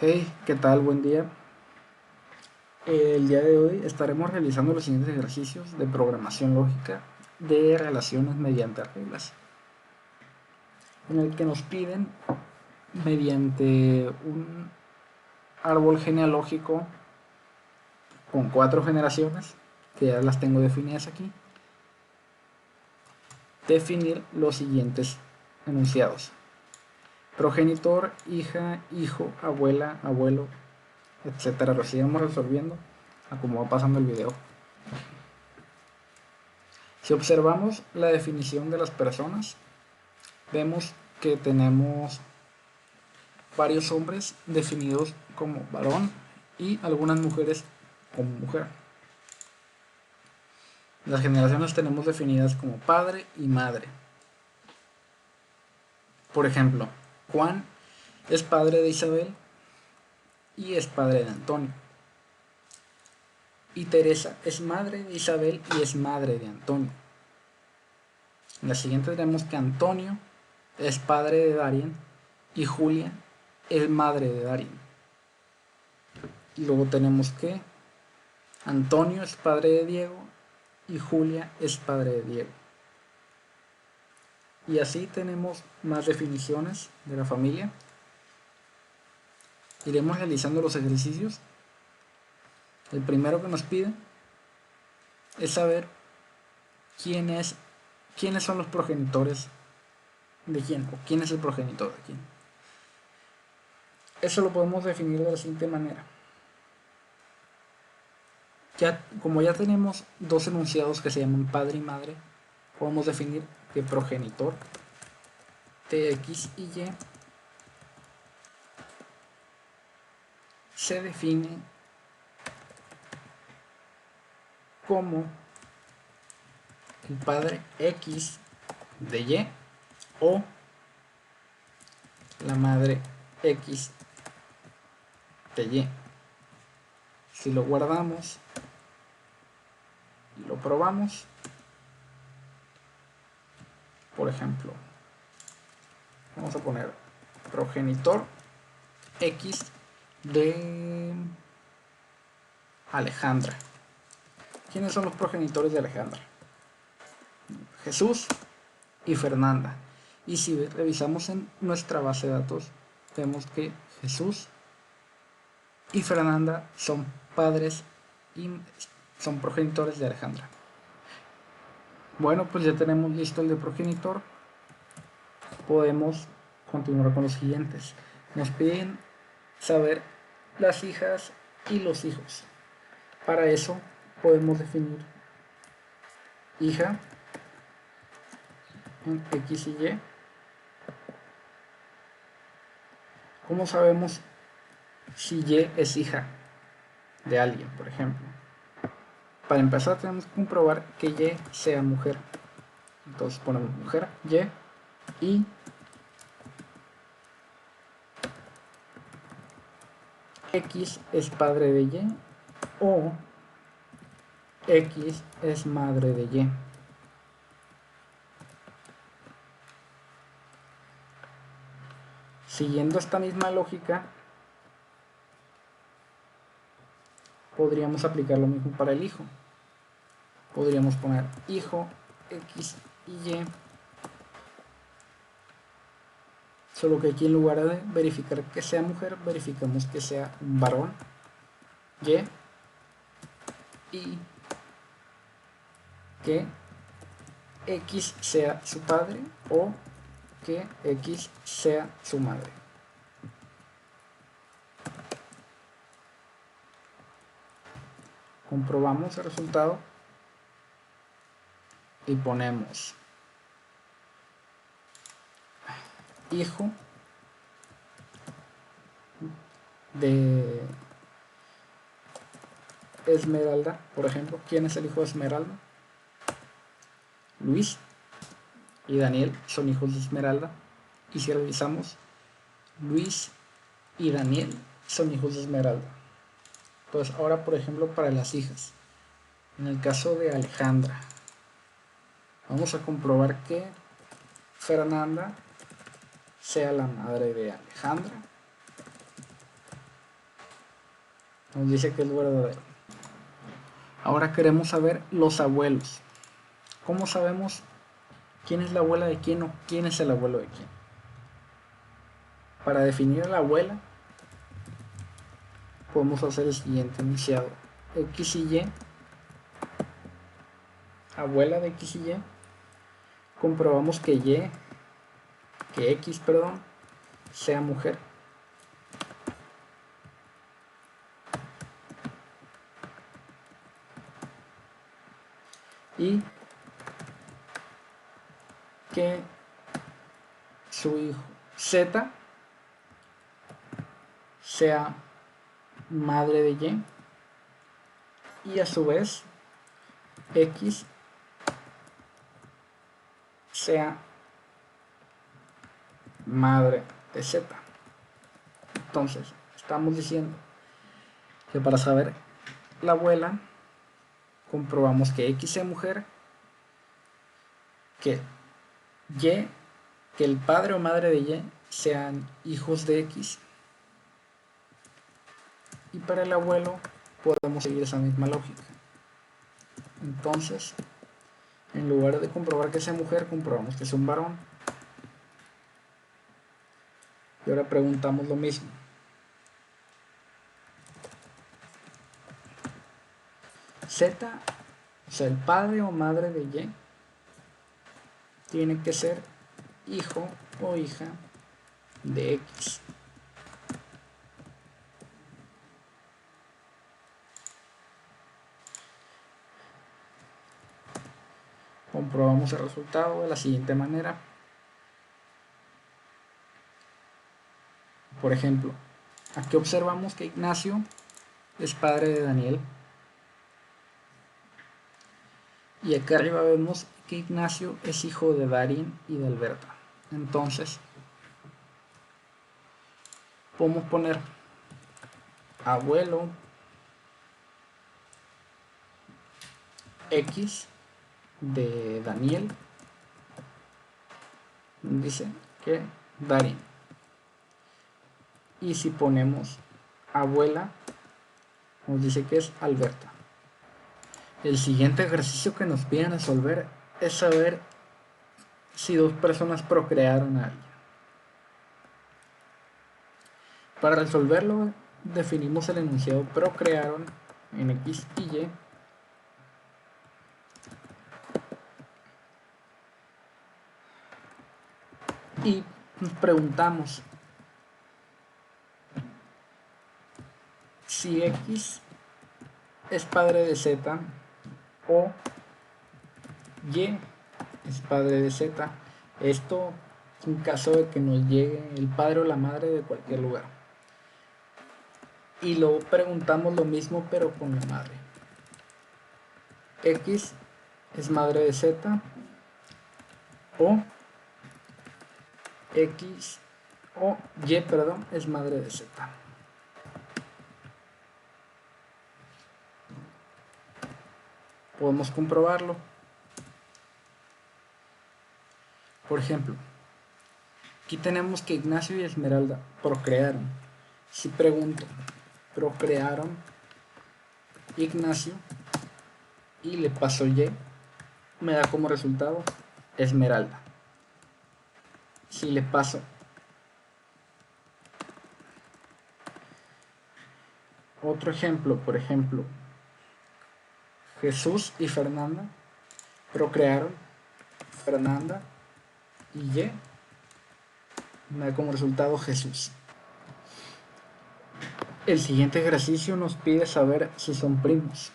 Hey, ¿qué tal? Buen día. El día de hoy estaremos realizando los siguientes ejercicios de programación lógica de relaciones mediante reglas, en el que nos piden, mediante un árbol genealógico con 4 generaciones, que ya las tengo definidas aquí, definir los siguientes enunciados: progenitor, hija, hijo, abuela, abuelo, etcétera. Lo sigamos resolviendo a como va pasando el video. Si observamos la definición de las personas, vemos que tenemos varios hombres definidos como varón y algunas mujeres como mujer. Las generaciones tenemos definidas como padre y madre. Por ejemplo, Juan es padre de Isabel y es padre de Antonio. Y Teresa es madre de Isabel y es madre de Antonio. En la siguiente tenemos que Antonio es padre de Darien y Julia es madre de Darien. Y luego tenemos que Antonio es padre de Diego y Julia es padre de Diego. Y así tenemos más definiciones de la familia. Iremos realizando los ejercicios. El primero que nos pide es saber quiénes son los progenitores de quién, o quién es el progenitor de quién. Eso lo podemos definir de la siguiente manera. Como ya tenemos dos enunciados que se llaman padre y madre, podemos definir que progenitor de X y Y se define como el padre X de Y o la madre X de Y. Si lo guardamos y lo probamos, por ejemplo, vamos a poner progenitor X de Alejandra. ¿Quiénes son los progenitores de Alejandra? Jesús y Fernanda. Y si revisamos en nuestra base de datos, vemos que Jesús y Fernanda son padres y son progenitores de Alejandra. Bueno, pues ya tenemos listo el de progenitor. Podemos continuar con los siguientes. Nos piden saber las hijas y los hijos. Para eso podemos definir hija en X y Y. ¿Cómo sabemos si Y es hija de alguien, por ejemplo? Para empezar tenemos que comprobar que Y sea mujer. Entonces ponemos mujer, y X es padre de Y o X es madre de Y. Siguiendo esta misma lógica, podríamos aplicar lo mismo para el hijo. Podríamos poner hijo X y Y, solo que aquí en lugar de verificar que sea mujer, verificamos que sea un varón, y que X sea su padre o que X sea su madre. Comprobamos el resultado y ponemos hijo de Esmeralda, por ejemplo. ¿Quién es el hijo de Esmeralda? Luis y Daniel son hijos de Esmeralda. Y si revisamos, Luis y Daniel son hijos de Esmeralda. Entonces ahora, por ejemplo, para las hijas, en el caso de Alejandra, vamos a comprobar que Fernanda sea la madre de Alejandra Nos dice que es verdadero. Ahora queremos saber los abuelos. ¿Cómo sabemos quién es la abuela de quién o quién es el abuelo de quién? Para definir a la abuela, podemos hacer el siguiente enunciado. X y Y, abuela de X y Y, comprobamos que X, perdón, sea mujer. Y que su hijo Z sea madre de Y, y a su vez X sea madre de Z. Entonces, estamos diciendo que para saber la abuela, comprobamos que X sea mujer, que Y, que el padre o madre de Y sean hijos de X, y para el abuelo podemos seguir esa misma lógica. Entonces, en lugar de comprobar que sea mujer, comprobamos que es un varón. Y ahora preguntamos lo mismo. Z, o sea, el padre o madre de Y, tiene que ser hijo o hija de X. Comprobamos el resultado de la siguiente manera. Por ejemplo, aquí observamos que Ignacio es padre de Daniel. Y acá arriba vemos que Ignacio es hijo de Darín y de Alberta. Entonces, podemos poner abuelo X de Daniel. Dice que Darín. Y si ponemos abuela, nos dice que es Alberta. El siguiente ejercicio que nos piden resolver es saber si dos personas procrearon a alguien. Para resolverlo, definimos el enunciado procrearon en X y Y. Y nos preguntamos si X es padre de Z o Y es padre de Z. Esto en caso de que nos llegue el padre o la madre de cualquier lugar. Y luego preguntamos lo mismo pero con la madre. X es madre de Z o X o Y, perdón, es madre de Z. Podemos comprobarlo. Por ejemplo, aquí tenemos que Ignacio y Esmeralda procrearon. Si pregunto, procrearon Ignacio y le paso Y, me da como resultado Esmeralda. Si le paso otro ejemplo, por ejemplo, Jesús y Fernanda procrearon Fernanda y Y, me da como resultado Jesús. El siguiente ejercicio nos pide saber si son primos.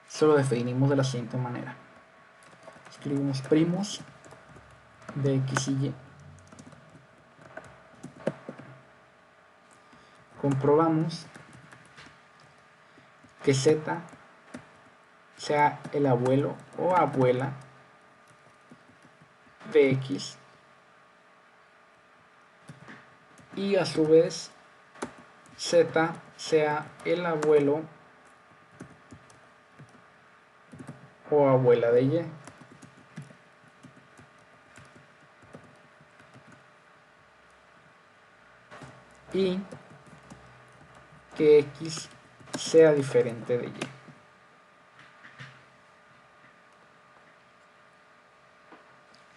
Eso lo definimos de la siguiente manera. Escribimos primos de X y Y. Comprobamos que Z sea el abuelo o abuela de X y a su vez Z sea el abuelo o abuela de Y. Y que X sea diferente de Y.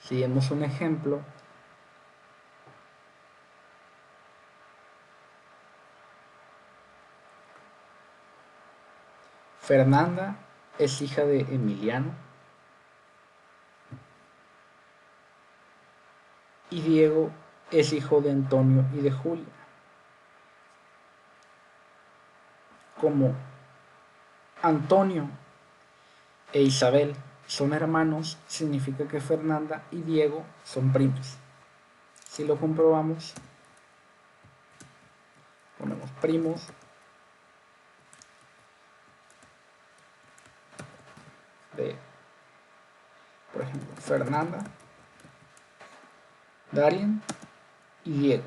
Si vemos un ejemplo, Fernanda es hija de Emiliano y Diego es hijo de Antonio y de Julia. Como Antonio e Isabel son hermanos, significa que Fernanda y Diego son primos. Si lo comprobamos, ponemos primos de, por ejemplo, Fernanda, Darien y Diego.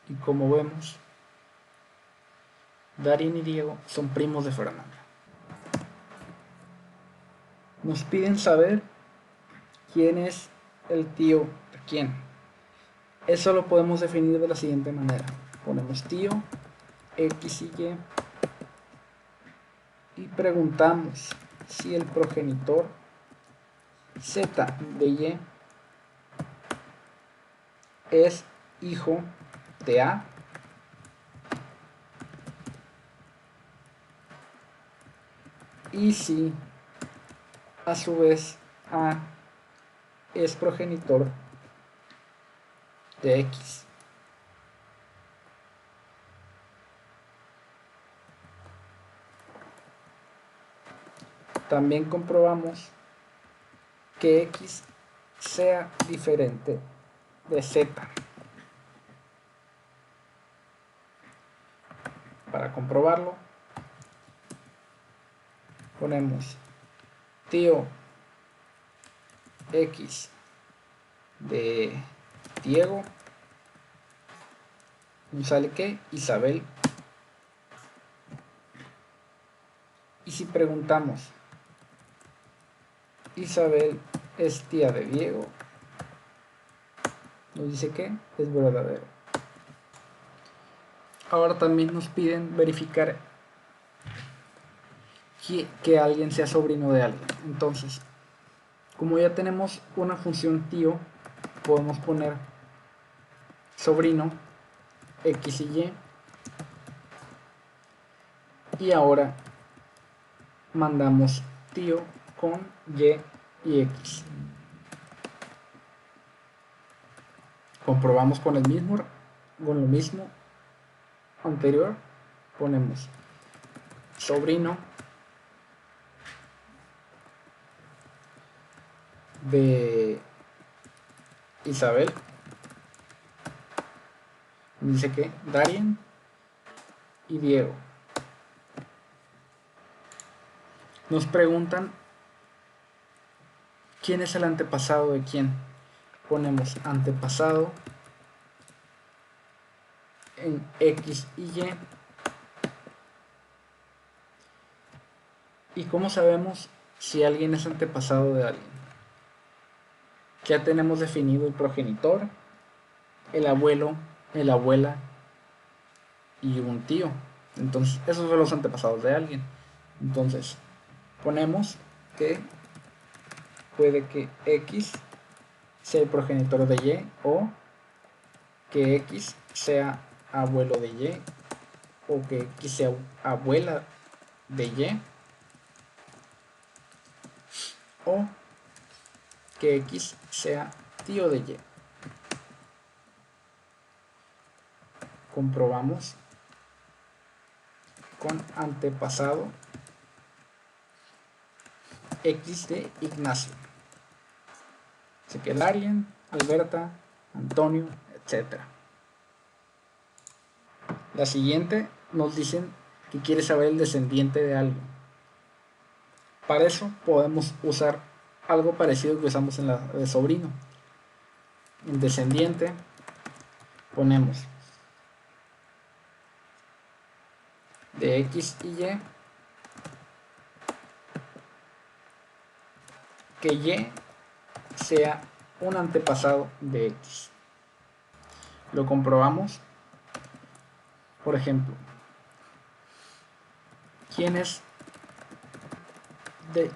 Y como vemos, Darien y Diego son primos de Fernanda. Nos piden saber quién es el tío de quién. Eso lo podemos definir de la siguiente manera. Ponemos tío, X y Y, y preguntamos si el progenitor Z de Y es hijo de A y si a su vez A es progenitor de X. También comprobamos que X sea diferente de Z. Para comprobarlo, ponemos tío X de Diego, nos sale que Isabel. Y si preguntamos, Isabel es tía de Diego, nos dice que es verdadero. Ahora también nos piden verificar que alguien sea sobrino de alguien. Entonces, como ya tenemos una función tío, podemos poner sobrino X y Y. Y ahora mandamos tío con Y y X. Comprobamos con lo mismo anterior. Ponemos sobrino de Isabel, dice que Darien y Diego. Nos preguntan quién es el antepasado de quién. Ponemos antepasado en X y Y. ¿Y cómo sabemos si alguien es antepasado de alguien? Ya tenemos definido el progenitor, el abuelo, la abuela y un tío. Entonces, esos son los antepasados de alguien. Entonces, ponemos que puede que X sea el progenitor de Y o que X sea abuelo de Y o que X sea abuela de Y o que X sea tío de Y. Comprobamos con antepasado X de Ignacio. Así que Darien, Alberta, Antonio, etc. La siguiente nos dicen que quiere saber el descendiente de alguien. Para eso podemos usar algo parecido que usamos en la de sobrino. En descendiente ponemos de X y Y que Y sea un antepasado de X. Lo comprobamos. Por ejemplo,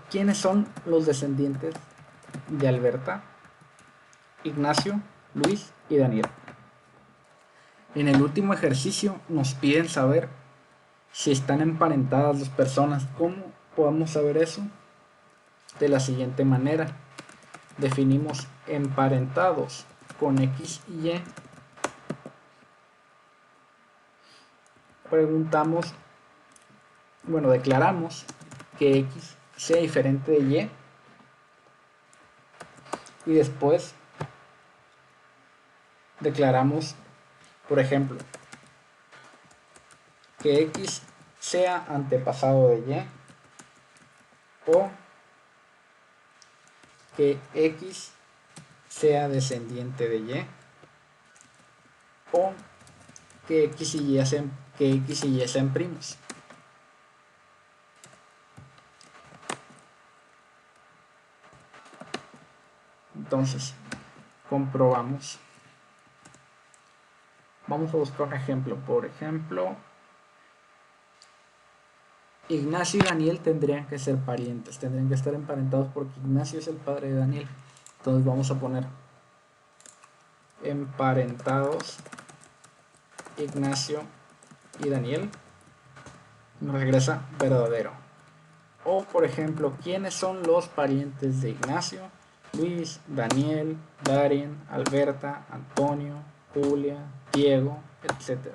¿quiénes son los descendientes de Alberta? Ignacio, Luis y Daniel. En el último ejercicio nos piden saber si están emparentadas las personas. ¿Cómo podemos saber eso? De la siguiente manera. Definimos emparentados con X y Y. Declaramos que X sea diferente de Y. Y después declaramos, por ejemplo, que X sea antepasado de Y, o que X sea descendiente de Y, o que X y Y sean primos. Entonces, comprobamos. Vamos a buscar un ejemplo. Por ejemplo, Ignacio y Daniel tendrían que ser parientes, tendrían que estar emparentados porque Ignacio es el padre de Daniel. Entonces vamos a poner emparentados Ignacio y Daniel. Nos regresa verdadero. O por ejemplo, ¿quiénes son los parientes de Ignacio? Luis, Daniel, Darien, Alberta, Antonio, Julia, Diego, etc.